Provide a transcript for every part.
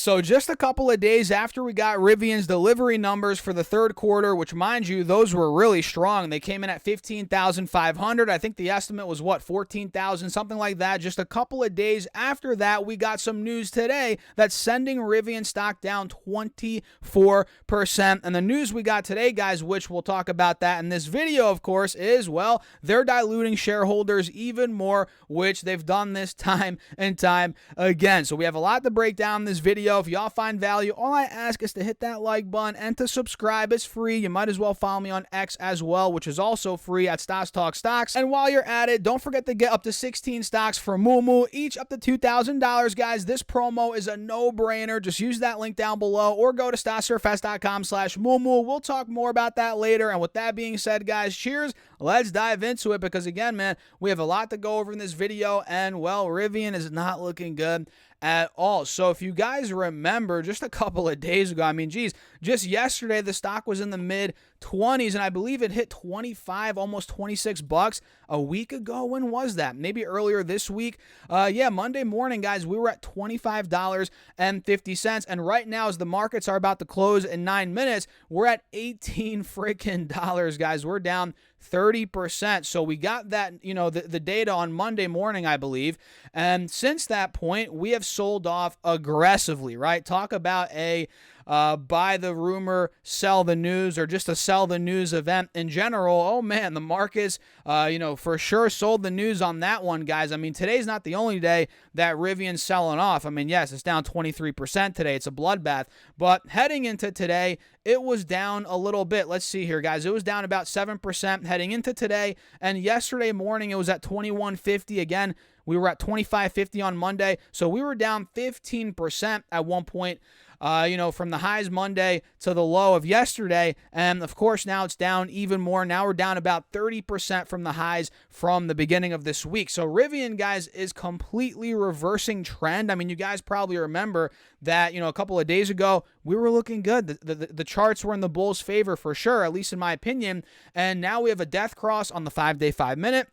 So just a couple of days after we got Rivian's delivery numbers for the third quarter, which, mind you, those were really strong. They came in at 15,500. I think the estimate was, 14,000, something like that. Just a couple of days after that, we got some news today that's sending Rivian stock down 24%. And the news we got today, guys, which we'll talk about that in this video, of course, is, well, they're diluting shareholders even more, which they've done this time and time again. So we have a lot to break down in this video. If y'all find value, all I ask is to hit that like button and to subscribe. It's free. You might as well follow me on X as well, which is also free at Stocks Talk Stocks. And while you're at it, don't forget to get up to 16 stocks for Moomoo, each up to $2,000, guys. This promo is a no-brainer. Just use that link down below or go to stocksurfest.com/Moomoo. We'll talk more about that later. And with that being said, guys, cheers. Let's dive into it because, again, man, we have a lot to go over in this video. And, well, Rivian is not looking good at all. So if you guys remember just a couple of days ago, I mean, geez, just yesterday the stock was in the mid 20s and I believe it hit 25, almost 26 bucks a week ago. When was that? Maybe earlier this week. Yeah, Monday morning, guys, we were at $25.50. And right now, as the markets are about to close in 9 minutes, we're at $18 freaking dollars, guys. We're down 30%. So we got that, the data on Monday morning, I believe. And since that point, we have sold off aggressively, right? Talk about a buy the rumor, sell the news, or just a sell the news event in general. Oh man, the markets, for sure sold the news on that one, guys. I mean, today's not the only day that Rivian's selling off. I mean, yes, it's down 23% today. It's a bloodbath. But heading into today, it was down a little bit. Let's see here, guys. It was down about 7% heading into today. And yesterday morning, it was at 21.50. Again, we were at 25.50 on Monday. So we were down 15% at one point, from the highs Monday to the low of yesterday. And of course, now it's down even more. Now we're down about 30% from the highs from the beginning of this week. So Rivian, guys, is completely reversing trend. I mean, you guys probably remember that, a couple of days ago, we were looking good. The charts were in the bulls' favor for sure, at least in my opinion. And now we have a death cross on the 5-day, 5-minute.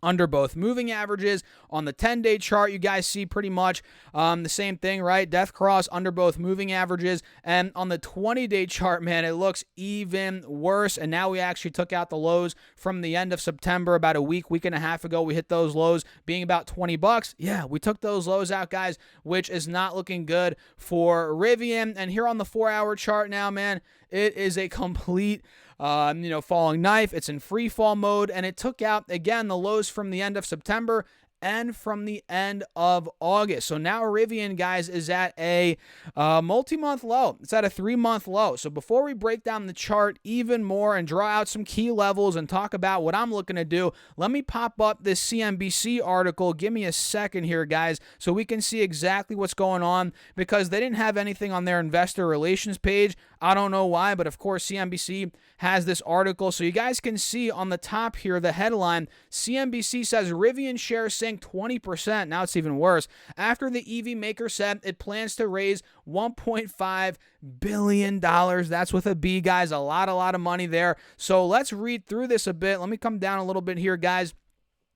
Under both moving averages. On the 10-day chart, you guys see pretty much the same thing, right? Death cross under both moving averages. And on the 20-day chart, man, it looks even worse. And now we actually took out the lows from the end of September, about a week and a half ago. We hit those lows being about 20 bucks. Yeah, we took those lows out, guys, which is not looking good for Rivian. And here on the 4-hour chart now, man, it is a complete falling knife. It's in free fall mode, and it took out, again, the lows from the end of September and from the end of August. So now Rivian, guys, is at a multi-month low. It's at a 3-month low. So before we break down the chart even more and draw out some key levels and talk about what I'm looking to do, let me pop up this CNBC article. Give me a second here, guys, so we can see exactly what's going on, because they didn't have anything on their investor relations page. I don't know why, but of course CNBC has this article. So you guys can see on the top here, the headline, CNBC says Rivian shares sink 20%. Now it's even worse. After the EV maker said it plans to raise $1.5 billion. That's with a B, guys. A lot of money there. So let's read through this a bit. Let me come down a little bit here, guys,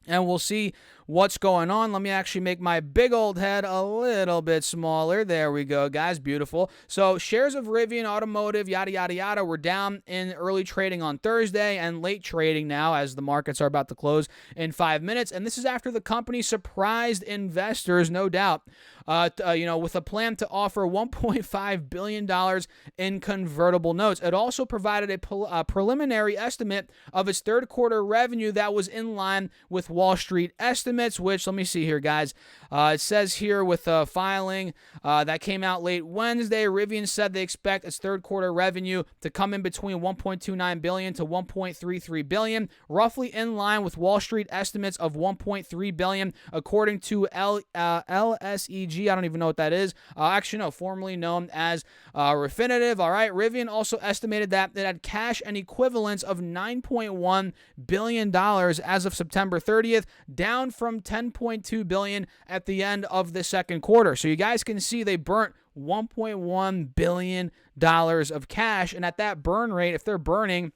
and we'll see what's going on. Let me actually make my big old head a little bit smaller. There we go, guys. Beautiful. So shares of Rivian Automotive, yada, yada, yada, were down in early trading on Thursday and late trading now as the markets are about to close in 5 minutes. And this is after the company surprised investors, no doubt, with a plan to offer $1.5 billion in convertible notes. It also provided a preliminary estimate of its third quarter revenue that was in line with Wall Street estimates, which, let me see here, guys. It says here with a filing that came out late Wednesday, Rivian said they expect its third quarter revenue to come in between $1.29 billion to $1.33 billion, roughly in line with Wall Street estimates of $1.3 billion, according to LSEG. I don't even know what that is. Actually, no, formerly known as Refinitiv. All right. Rivian also estimated that it had cash and equivalents of $9.1 billion as of September 30th, down from $10.2 billion at the end of the second quarter. So you guys can see they burnt $1.1 billion of cash. And at that burn rate, if they're burning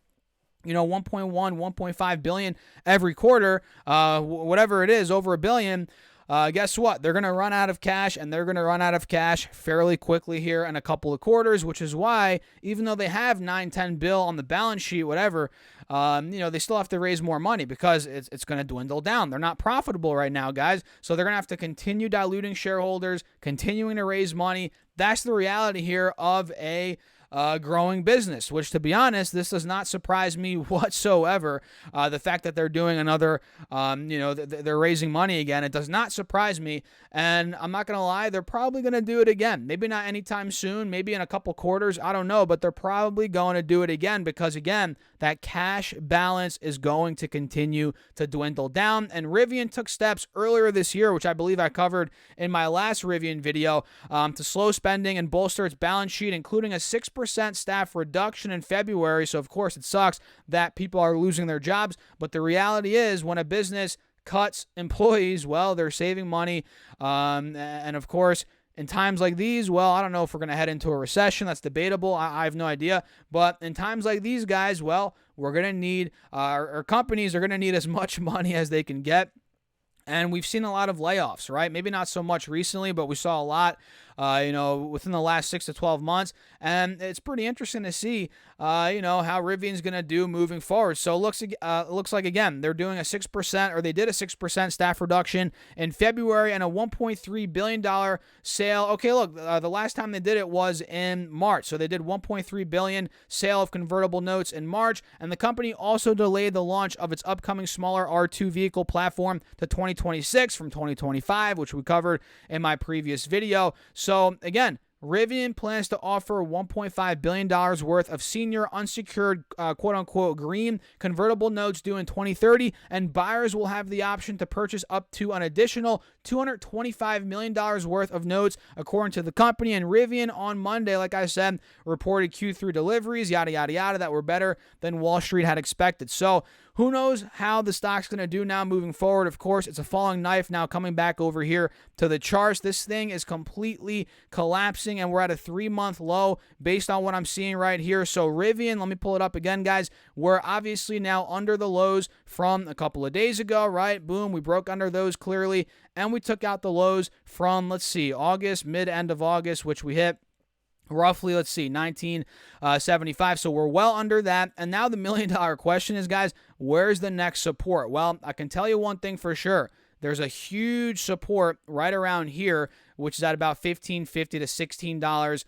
1.1, 1.5 billion every quarter, whatever it is, over $1 billion, guess what? They're going to run out of cash, and they're going to run out of cash fairly quickly here in a couple of quarters, which is why, even though they have 9-10 bill on the balance sheet, whatever, they still have to raise more money because it's going to dwindle down. They're not profitable right now, guys. So they're going to have to continue diluting shareholders, continuing to raise money. That's the reality here of a growing business, which, to be honest, this does not surprise me whatsoever. The fact that they're doing another, they're raising money again, it does not surprise me. And I'm not going to lie, they're probably going to do it again. Maybe not anytime soon, maybe in a couple quarters, I don't know, but they're probably going to do it again because, again, that cash balance is going to continue to dwindle down. And Rivian took steps earlier this year, which I believe I covered in my last Rivian video, to slow spending and bolster its balance sheet, including a 6% staff reduction in February. So, of course, it sucks that people are losing their jobs. But the reality is, when a business cuts employees, well, they're saving money. And, of course, in times like these, well, I don't know if we're going to head into a recession. That's debatable. I have no idea. But in times like these, guys, well, we're going to need, our companies are going to need as much money as they can get. And we've seen a lot of layoffs, right? Maybe not so much recently, but we saw a lot, within the last 6 to 12 months. And it's pretty interesting to see, how Rivian's going to do moving forward. So it looks like, again, they're doing a 6%, or they did a 6% staff reduction in February and a $1.3 billion sale. Okay, look, the last time they did it was in March. So they did $1.3 billion sale of convertible notes in March. And the company also delayed the launch of its upcoming smaller R2 vehicle platform to 2026 from 2025, which we covered in my previous video. So again, Rivian plans to offer $1.5 billion worth of senior unsecured, quote-unquote, green convertible notes due in 2030, and buyers will have the option to purchase up to an additional $225 million worth of notes, according to the company. And Rivian on Monday, like I said, reported Q3 deliveries, yada, yada, yada, that were better than Wall Street had expected. So who knows how the stock's going to do now moving forward. Of course, it's a falling knife now coming back over here to the charts. This thing is completely collapsing, and we're at a 3-month low based on what I'm seeing right here. So Rivian, let me pull it up again, guys. We're obviously now under the lows from a couple of days ago, right? Boom, we broke under those clearly, and we took out the lows from, let's see, August, mid-end of August, which we hit roughly, let's see, 1975. So we're well under that. And now the $1 million question is, guys, where's the next support? Well, I can tell you one thing for sure. There's a huge support right around here, which is at about $15.50 to $16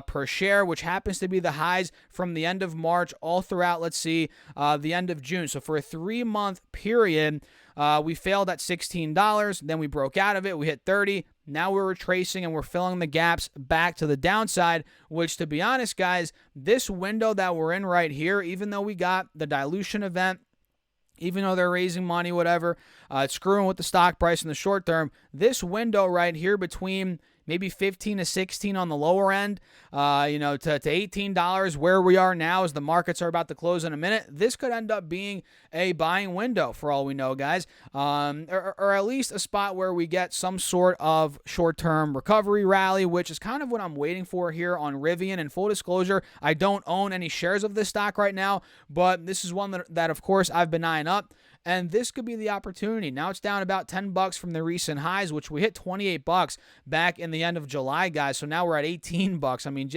per share, which happens to be the highs from the end of March all throughout, let's see, the end of June. So for a 3-month period, we failed at $16. Then we broke out of it. We hit 30. Now we're retracing and we're filling the gaps back to the downside, which, to be honest, guys, this window that we're in right here, even though we got the dilution event, even though they're raising money, whatever, screwing with the stock price in the short term, this window right here between maybe 15 to 16 on the lower end, to $18 where we are now as the markets are about to close in a minute. This could end up being a buying window for all we know, guys, or at least a spot where we get some sort of short-term recovery rally, which is kind of what I'm waiting for here on Rivian. And full disclosure, I don't own any shares of this stock right now, but this is one that of course, I've been eyeing up. And this could be the opportunity. Now it's down about $10 from the recent highs, which we hit $28 back in the end of July, guys. So now we're at $18. I mean,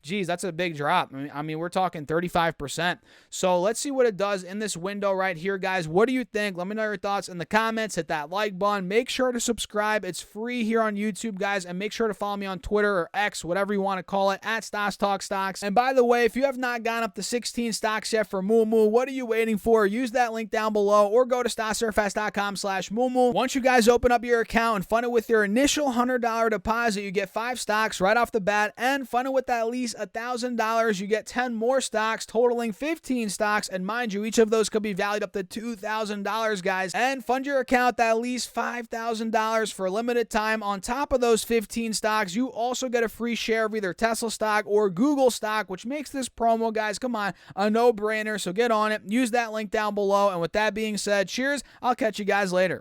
geez, that's a big drop. I mean, we're talking 35%. So let's see what it does in this window right here, guys. What do you think? Let me know your thoughts in the comments. Hit that like button. Make sure to subscribe. It's free here on YouTube, guys. And make sure to follow me on Twitter or X, whatever you want to call it, at Stas Talk Stocks. And by the way, if you have not gone up to 16 stocks yet for Moo, what are you waiting for? Use that link down below, or go to StasSurfAs.com/Moo. Once you guys open up your account and fund it with your initial $100 deposit, you get 5 stocks right off the bat, and fund it with at least $1,000, you get 10 more stocks, totaling 15 stocks. And mind you, each of those could be valued up to $2,000, guys. And fund your account at least $5,000 for a limited time. On top of those 15 stocks, you also get a free share of either Tesla stock or Google stock, which makes this promo, guys, come on, a no-brainer. So get on it. Use that link down below. And with that being said, cheers. I'll catch you guys later.